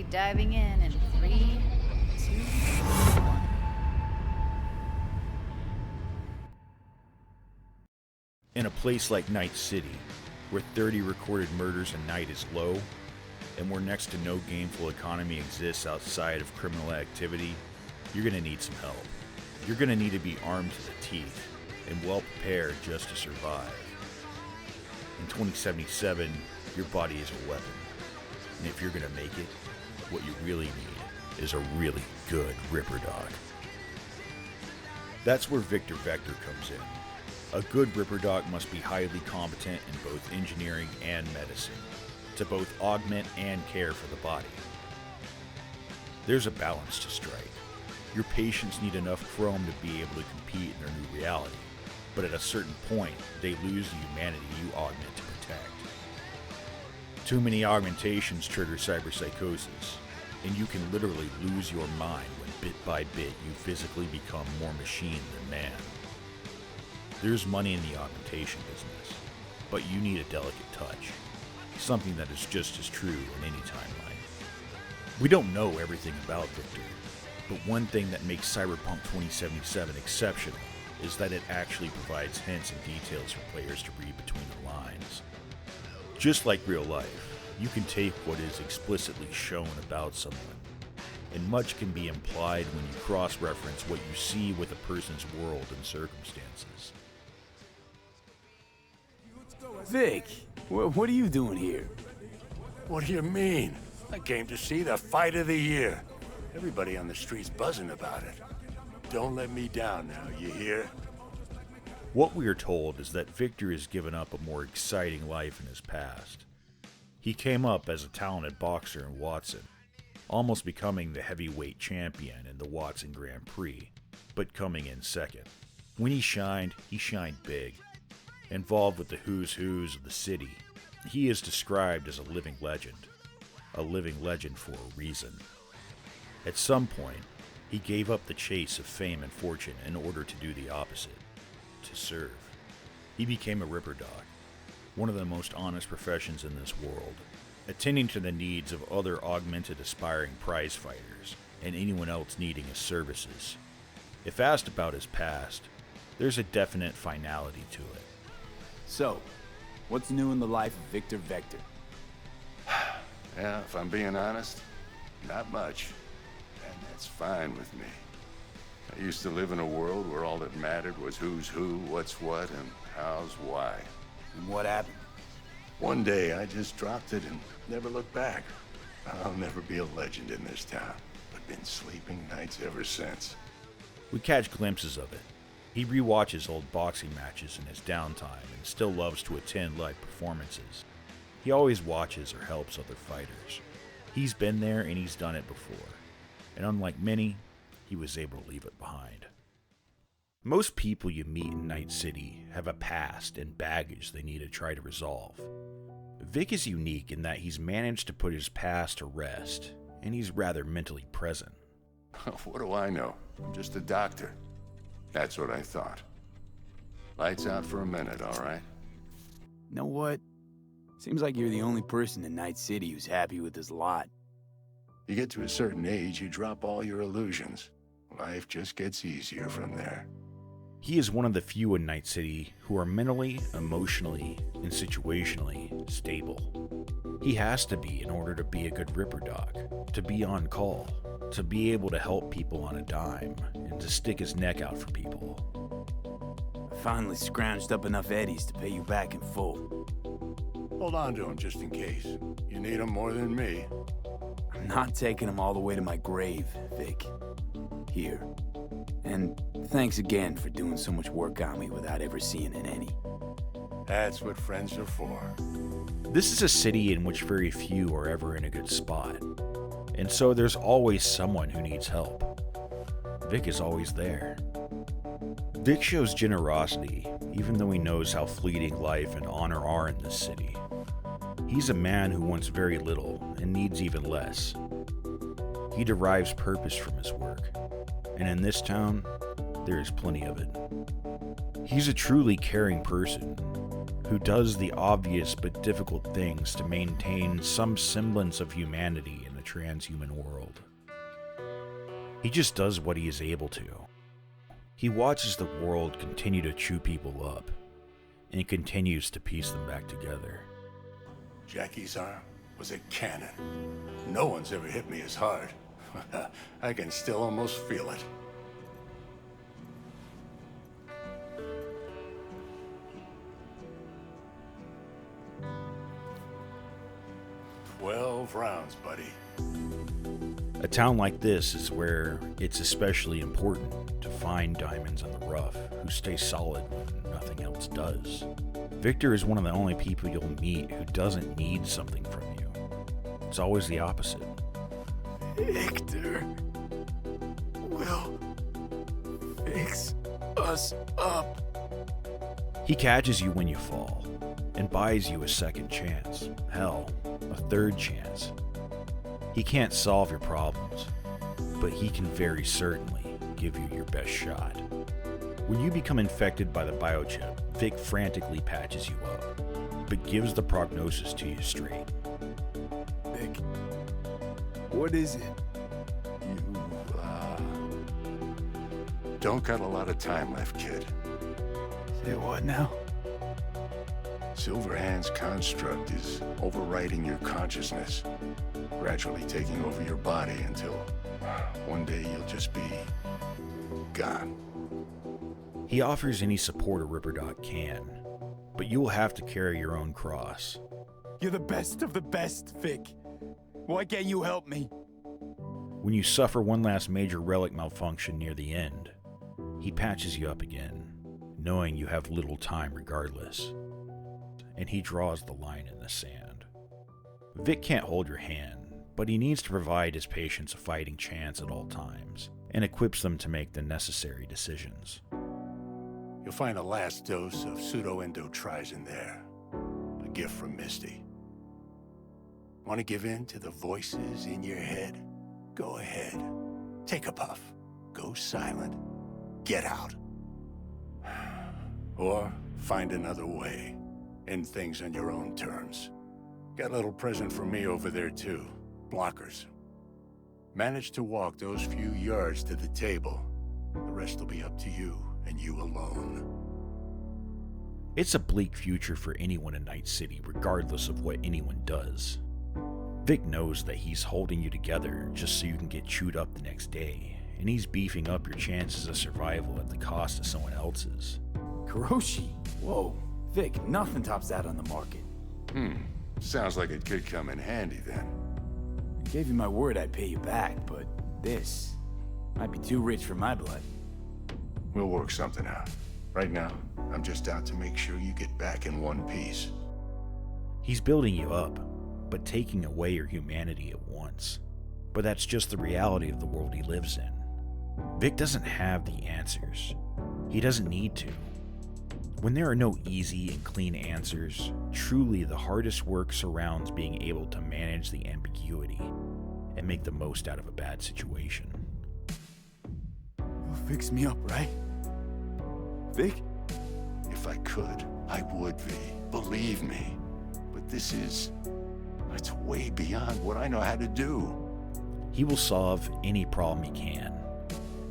diving in 3, 2, 1. In a place like Night City, where 30 recorded murders a night is low, and where next to no gainful economy exists outside of criminal activity, you're going to need some help. You're going to need to be armed to the teeth and well prepared just to survive. In 2077, your body is a weapon. And if you're going to make it, what you really need is a really good RipperDoc. That's where Viktor Vektor comes in. A good RipperDoc must be highly competent in both engineering and medicine, to both augment and care for the body. There's a balance to strike. Your patients need enough chrome to be able to compete in their new reality, but at a certain point, they lose the humanity you augment to protect. Too many augmentations trigger cyberpsychosis, and you can literally lose your mind when bit by bit you physically become more machine than man. There's money in the augmentation business, but you need a delicate touch, something that is just as true in any timeline. We don't know everything about Viktor, but one thing that makes Cyberpunk 2077 exceptional is that it actually provides hints and details for players to read between the lines. Just like real life, you can take what is explicitly shown about someone, and much can be implied when you cross-reference what you see with a person's world and circumstances. Vic, what are you doing here? What do you mean? I came to see the fight of the year. Everybody on the street's buzzing about it. Don't let me down now, you hear? What we are told is that Viktor has given up a more exciting life in his past. He came up as a talented boxer in Watson, almost becoming the heavyweight champion in the Watson Grand Prix, but coming in second. When he shined big. Involved with the who's who's of the city, he is described as a living legend for a reason. At some point, he gave up the chase of fame and fortune in order to do the opposite, to serve. He became a RipperDoc, one of the most honest professions in this world, attending to the needs of other augmented aspiring prize fighters and anyone else needing his services. If asked about his past, there's a definite finality to it. So, what's new in the life of Viktor Vektor? Yeah, if I'm being honest, not much. And that's fine with me. I used to live in a world where all that mattered was who's who, what's what, and how's why. And what happened? One day, I just dropped it and never looked back. I'll never be a legend in this town, but been sleeping nights ever since. We catch glimpses of it. He rewatches old boxing matches in his downtime and still loves to attend live performances. He always watches or helps other fighters. He's been there and he's done it before. And unlike many, he was able to leave it behind. Most people you meet in Night City have a past and baggage they need to try to resolve. Vic is unique in that he's managed to put his past to rest, and he's rather mentally present. What do I know? I'm just a doctor. That's what I thought. Lights out for a minute, all right? Know what? Seems like you're the only person in Night City who's happy with his lot. You get to a certain age, you drop all your illusions. Life just gets easier from there. He is one of the few in Night City who are mentally, emotionally, and situationally stable. He has to be in order to be a good RipperDoc, to be on call, to be able to help people on a dime, and to stick his neck out for people. I finally scrounged up enough eddies to pay you back in full. Hold on to them just in case. You need them more than me. I'm not taking them all the way to my grave, Vic. Here. And thanks again for doing so much work on me without ever seeing an any. That's what friends are for. This is a city in which very few are ever in a good spot, and so there's always someone who needs help. Vic is always there. Vic shows generosity, even though he knows how fleeting life and honor are in this city. He's a man who wants very little and needs even less. He derives purpose from his work, and in this town, there is plenty of it. He's a truly caring person who does the obvious but difficult things to maintain some semblance of humanity in a transhuman world. He just does what he is able to. He watches the world continue to chew people up, and continues to piece them back together. Jackie's arm was a cannon. No one's ever hit me as hard. I can still almost feel it. "12 rounds, buddy." A town like this is where it's especially important to find diamonds in the rough who stay solid when nothing else does. Viktor is one of the only people you'll meet who doesn't need something from you. It's always the opposite. Viktor will fix us up. He catches you when you fall and buys you a second chance. Hell, a third chance. He can't solve your problems, but he can very certainly give you your best shot. When you become infected by the biochip, Vic frantically patches you up, but gives the prognosis to you straight. Vic, what is it? Don't got a lot of time left, kid. Say what now? Silverhand's construct is overriding your consciousness, gradually taking over your body until one day you'll just be gone. He offers any support a RipperDoc can, but you will have to carry your own cross. You're the best of the best, Vic. Why can't you help me? When you suffer one last major relic malfunction near the end, he patches you up again, knowing you have little time regardless, and he draws the line in the sand. Vic can't hold your hand, but he needs to provide his patients a fighting chance at all times, and equips them to make the necessary decisions. You'll find a last dose of pseudo-endotrizin there. A gift from Misty. Want to give in to the voices in your head? Go ahead. Take a puff. Go silent. Get out. Or find another way. End things on your own terms. Got a little present for me over there too. Blockers. Manage to walk those few yards to the table. The rest will be up to you, and you alone. It's a bleak future for anyone in Night City, regardless of what anyone does. Vic knows that he's holding you together just so you can get chewed up the next day, and he's beefing up your chances of survival at the cost of someone else's. Kuroshi? Whoa. Vic, nothing tops that on the market. Sounds like it could come in handy then. I gave you my word I'd pay you back, but this might be too rich for my blood. We'll work something out. Right now, I'm just out to make sure you get back in one piece. He's building you up, but taking away your humanity at once. But that's just the reality of the world he lives in. Vic doesn't have the answers. He doesn't need to. When there are no easy and clean answers, truly the hardest work surrounds being able to manage the ambiguity and make the most out of a bad situation. You'll fix me up, right? Vic? If I could, I would be. Believe me. But it's way beyond what I know how to do. He will solve any problem he can.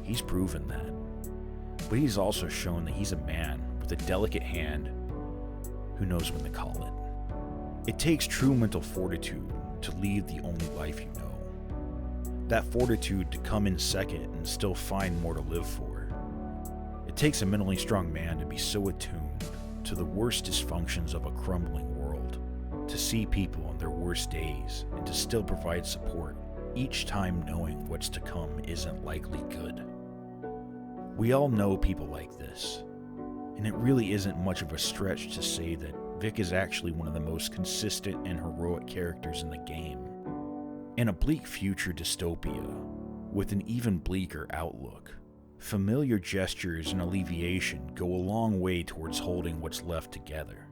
He's proven that. But he's also shown that he's a man with a delicate hand who knows when to call it. It takes true mental fortitude to lead the only life you know. That fortitude to come in second and still find more to live for. It takes a mentally strong man to be so attuned to the worst dysfunctions of a crumbling world, to see people on their worst days and to still provide support, each time knowing what's to come isn't likely good. We all know people like this, and it really isn't much of a stretch to say that Vic is actually one of the most consistent and heroic characters in the game. In a bleak future dystopia, with an even bleaker outlook, familiar gestures and alleviation go a long way towards holding what's left together.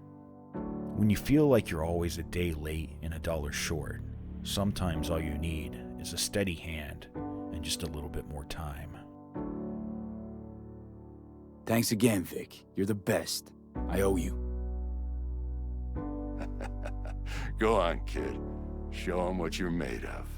When you feel like you're always a day late and $1 short, sometimes all you need is a steady hand and just a little bit more time. Thanks again, Vic. You're the best. I owe you. Go on, kid. Show 'em what you're made of.